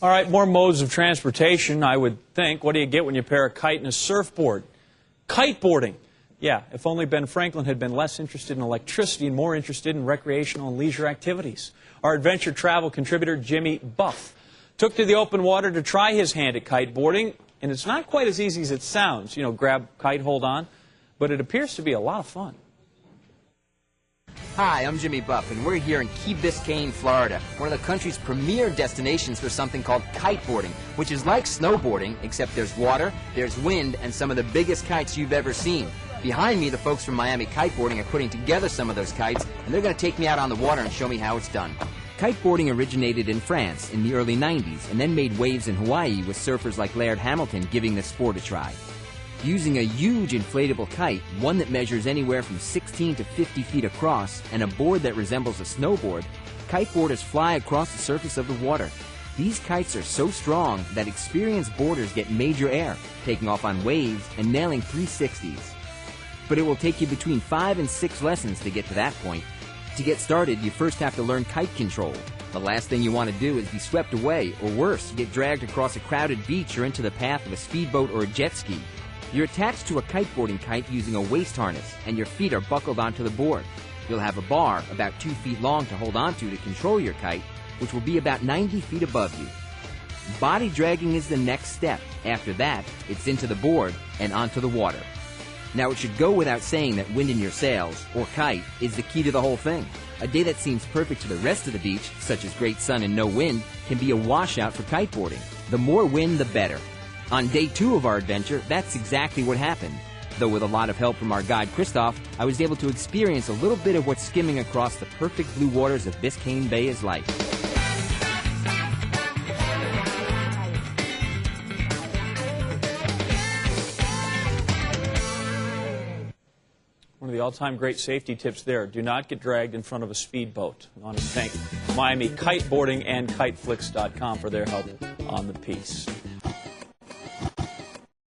All right, more modes of transportation, I would think. What do you get when you pair a kite and a surfboard? Kiteboarding. Yeah, if only Ben Franklin had been less interested in electricity and more interested in recreational and leisure activities. Our adventure travel contributor, Jimmy Buff, took to the open water to try his hand at kiteboarding, and it's not quite as easy as it sounds. You know, grab, kite, hold on, but it appears to be a lot of fun. Hi, I'm Jimmy Buff, and we're here in Key Biscayne, Florida, one of the country's premier destinations for something called kiteboarding, which is like snowboarding, except there's water, there's wind, and some of the biggest kites you've ever seen. Behind me, the folks from Miami Kiteboarding are putting together some of those kites, and they're going to take me out on the water and show me how it's done. Kiteboarding originated in France in the early 90s and then made waves in Hawaii with surfers like Laird Hamilton giving the sport a try. Using a huge inflatable kite, one that measures anywhere from 16 to 50 feet across, and a board that resembles a snowboard, kiteboarders fly across the surface of the water. These kites are so strong that experienced boarders get major air, taking off on waves and nailing 360s. But it will take you between 5 and 6 lessons to get to that point. To get started, you first have to learn kite control. The last thing you want to do is be swept away, or worse, get dragged across a crowded beach or into the path of a speedboat or a jet ski. You're attached to a kiteboarding kite using a waist harness, and your feet are buckled onto the board. You'll have a bar about 2 feet long to hold onto to control your kite, which will be about 90 feet above you. Body dragging is the next step. After that, it's into the board and onto the water. Now, it should go without saying that wind in your sails, or kite, is the key to the whole thing. A day that seems perfect to the rest of the beach, such as great sun and no wind, can be a washout for kiteboarding. The more wind, the better. On day 2 of our adventure, that's exactly what happened. Though with a lot of help from our guide, Christoph, I was able to experience a little bit of what skimming across the perfect blue waters of Biscayne Bay is like. One of the all-time great safety tips there, do not get dragged in front of a speedboat. I want to thank Miami Kiteboarding and Kiteflix.com for their help on the piece.